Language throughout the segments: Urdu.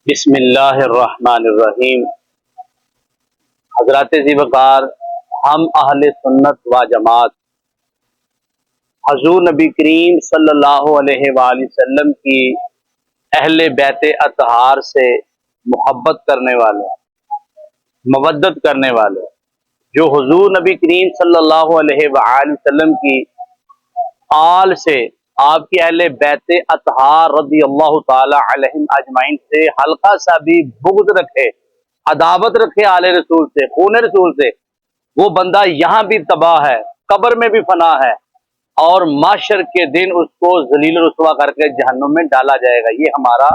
بسم اللہ الرحمن الرحیم۔ حضرات ذی وقار، ہم اہل سنت و جماعت حضور نبی کریم صلی اللہ علیہ وآلہ وسلم کی اہل بیت اطہار سے محبت کرنے والے، مودت کرنے والے، جو حضور نبی کریم صلی اللہ علیہ وآلہ وسلم کی آل سے، آپ کی اہل بیت اطہار رضی اللہ تعالی علیہم اجمعین سے ہلکا سا بھی بغض رکھے، عداوت رکھے آل رسول سے، خون رسول سے، وہ بندہ یہاں بھی تباہ ہے، قبر میں بھی فنا ہے، اور معاشر کے دن اس کو ذلیل و رسوا کر کے جہنم میں ڈالا جائے گا۔ یہ ہمارا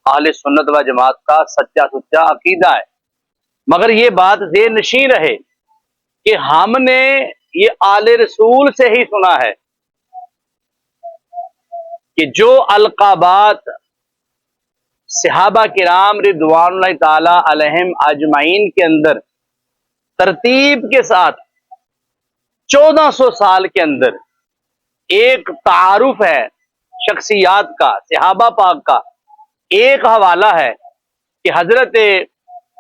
اہل سنت و جماعت کا سچا عقیدہ ہے۔ مگر یہ بات ذہن نشین رہے کہ ہم نے یہ آل رسول سے ہی سنا ہے کہ جو القابات صحابہ کرام رضوان اللہ تعالی علیہم اجمعین کے اندر ترتیب کے ساتھ 1400 سال کے اندر ایک تعارف ہے شخصیات کا، صحابہ پاک کا ایک حوالہ ہے کہ حضرت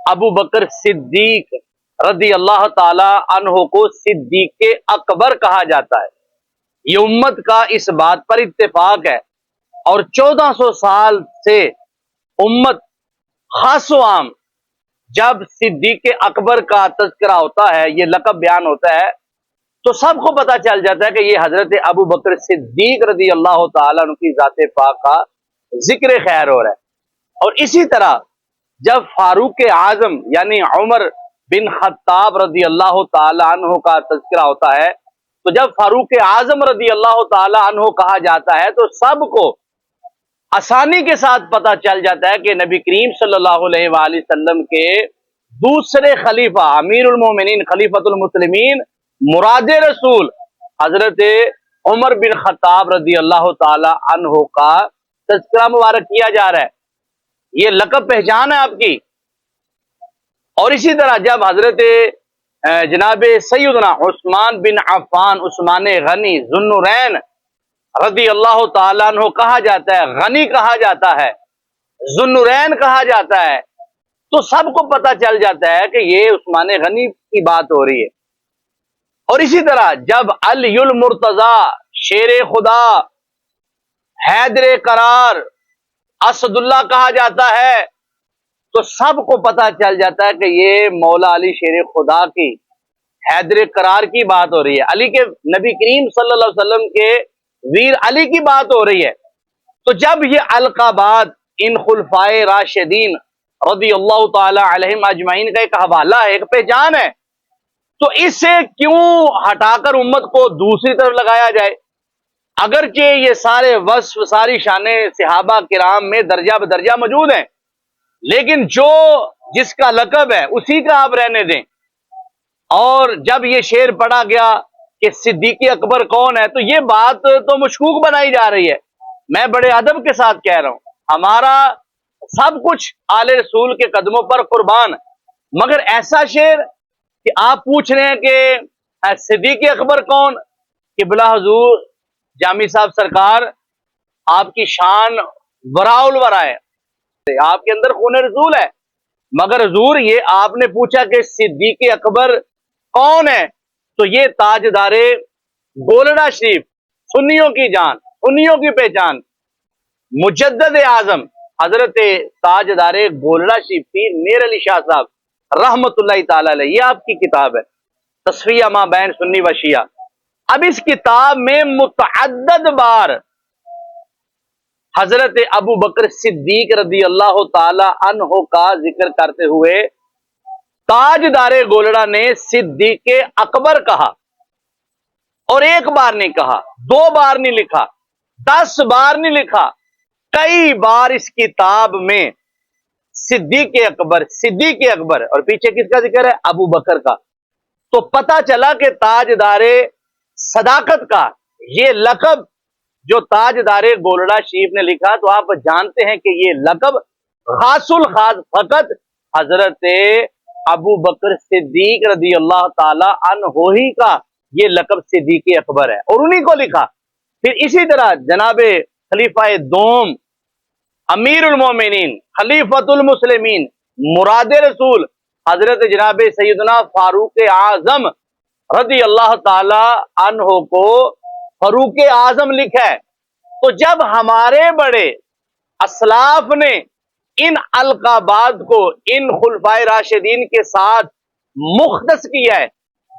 ابو بکر صدیق رضی اللہ تعالی عنہ کو صدیق اکبر کہا جاتا ہے۔ یہ امت کا اس بات پر اتفاق ہے، اور 1400 سال سے امت خاص و عام جب صدیق اکبر کا تذکرہ ہوتا ہے، یہ لقب بیان ہوتا ہے، تو سب کو پتا چل جاتا ہے کہ یہ حضرت ابو بکر صدیق رضی اللہ تعالیٰ عنہ کی ذات پاک کا ذکر خیر ہو رہا ہے۔ اور اسی طرح جب فاروق اعظم یعنی عمر بن خطاب رضی اللہ تعالیٰ عنہ کا تذکرہ ہوتا ہے، تو جب فاروق اعظم رضی اللہ تعالیٰ عنہ کہا جاتا ہے تو سب کو آسانی کے ساتھ پتا چل جاتا ہے کہ نبی کریم صلی اللہ علیہ وآلہ وسلم کے دوسرے خلیفہ، امیر المومنین، خلیفۃ المسلمین، مراد رسول حضرت عمر بن خطاب رضی اللہ تعالی عنہ کا تذکرہ مبارک کیا جا رہا ہے۔ یہ لقب پہچان ہے آپ کی۔ اور اسی طرح جب حضرت جناب سیدنا عثمان بن عفان، عثمان غنی ذو النورین رضی اللہ تعالیٰ عنہ کہا جاتا ہے، غنی کہا جاتا ہے، ذو النورین کہا جاتا ہے، تو سب کو پتا چل جاتا ہے کہ یہ عثمان غنی کی بات ہو رہی ہے۔ اور اسی طرح جب علی المرتضی، شیر خدا، حیدر قرار، اسد اللہ کہا جاتا ہے، تو سب کو پتا چل جاتا ہے کہ یہ مولا علی شیر خدا کی، حیدر قرار کی بات ہو رہی ہے، علی کے، نبی کریم صلی اللہ علیہ وسلم کے ویر علی کی بات ہو رہی ہے۔ تو جب یہ القابات ان خلفائے راشدین رضی اللہ تعالی علیہم اجمعین کا ایک حوالہ ہے، ایک پہچان ہے، تو اس سے کیوں ہٹا کر امت کو دوسری طرف لگایا جائے؟ اگرچہ یہ سارے وصف، ساری شانیں صحابہ کرام میں درجہ بدرجہ موجود ہیں، لیکن جو جس کا لقب ہے اسی کا آپ رہنے دیں۔ اور جب یہ شعر پڑھا گیا کہ صدیق اکبر کون ہے، تو یہ بات تو مشکوک بنائی جا رہی ہے۔ میں بڑے ادب کے ساتھ کہہ رہا ہوں، ہمارا سب کچھ آل رسول کے قدموں پر قربان، مگر ایسا شعر کہ آپ پوچھ رہے ہیں کہ صدیق اکبر کون؟ قبلہ حضور جامی صاحب سرکار، آپ کی شان وراء الورا ہے، آپ کے اندر خون رسول ہے، مگر حضور یہ آپ نے پوچھا کہ صدیق اکبر کون ہے، تو یہ تاجدار گولڑا شریف، سنیوں کی جان، سنیوں کی پہچان، مجدد اعظم حضرت تاجدار گولڑا شریف کی میر علی شاہ صاحب رحمت اللہ تعالی علیہ، یہ آپ کی کتاب ہے تصفیہ ما بین سنی و شیعہ۔ اب اس کتاب میں متعدد بار حضرت ابو بکر صدیق رضی اللہ تعالی عنہ کا ذکر کرتے ہوئے تاجدار گولڑا نے صدیق اکبر کہا، اور ایک بار نہیں کہا، 2 بار نہیں لکھا، 10 بار نہیں لکھا، کئی بار اس کتاب میں صدیق اکبر، اور پیچھے کس کا ذکر ہے؟ ابو بکر کا۔ تو پتا چلا کہ تاجدار صداقت کا یہ لقب جو تاجدار گولڑا شریف نے لکھا، تو آپ جانتے ہیں کہ یہ لقب خاص الخاص فقط حضرت ابو بکر صدیق رضی اللہ تعالی عنہ ہی کا یہ لقب صدیق اکبر ہے، اور انہی کو لکھا۔ پھر اسی طرح جناب خلیفہ دوم امیر المومنین خلیفۃ المسلمین مراد رسول حضرت جناب سیدنا فاروق اعظم رضی اللہ تعالی عنہ کو فاروق اعظم لکھا ہے۔ تو جب ہمارے بڑے اسلاف نے ان القابات کو ان خلفائے راشدین کے ساتھ مختص کیا ہے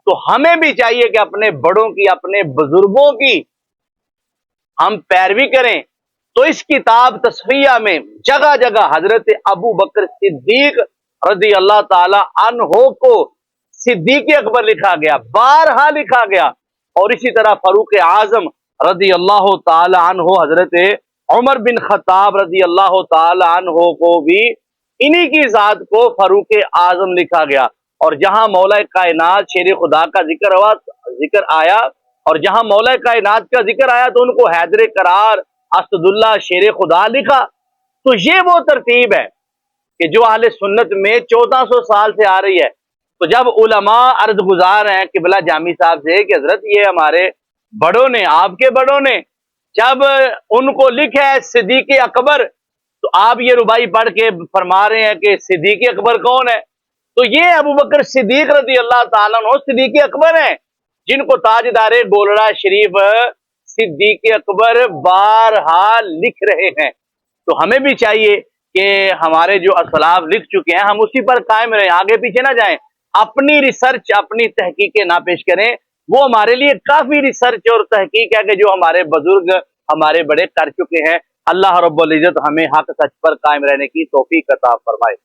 تو ہمیں بھی چاہیے کہ اپنے بڑوں کی، اپنے بزرگوں کی ہم پیروی کریں۔ تو اس کتاب تصفیہ میں جگہ جگہ حضرت ابو بکر صدیق رضی اللہ تعالی عنہ کو صدیق اکبر لکھا گیا، بارہا لکھا گیا، اور اسی طرح فاروق اعظم رضی اللہ تعالی عنہ حضرت عمر بن خطاب رضی اللہ تعالی عنہ کو بھی انہی کی ذات کو فاروق اعظم لکھا گیا۔ اور جہاں مولا کائنات شیر خدا کا ذکر آیا اور جہاں مولا کائنات کا ذکر آیا تو ان کو حیدر قرار اسد اللہ شیر خدا لکھا۔ تو یہ وہ ترتیب ہے کہ جو اہل سنت میں 1400 سال سے آ رہی ہے۔ تو جب علماء عرض گزار ہیں قبلہ جامی صاحب سے کہ حضرت یہ ہمارے بڑوں نے، آپ کے بڑوں نے جب ان کو لکھا ہے صدیق اکبر، تو آپ یہ ربائی پڑھ کے فرما رہے ہیں کہ صدیق اکبر کون ہے؟ تو یہ ابو بکر صدیق رضی اللہ تعالیٰ عنہ صدیق اکبر ہیں جن کو تاجدار گولڑا شریف صدیق اکبر بارہا لکھ رہے ہیں۔ تو ہمیں بھی چاہیے کہ ہمارے جو اسلاف لکھ چکے ہیں ہم اسی پر قائم رہیں، آگے پیچھے نہ جائیں، اپنی ریسرچ اپنی تحقیقیں نہ پیش کریں۔ وہ ہمارے لیے کافی ریسرچ اور تحقیق ہے کہ جو ہمارے بزرگ ہمارے بڑے کر چکے ہیں۔ اللہ رب العزت ہمیں حق سچ پر قائم رہنے کی توفیق عطا فرمائے۔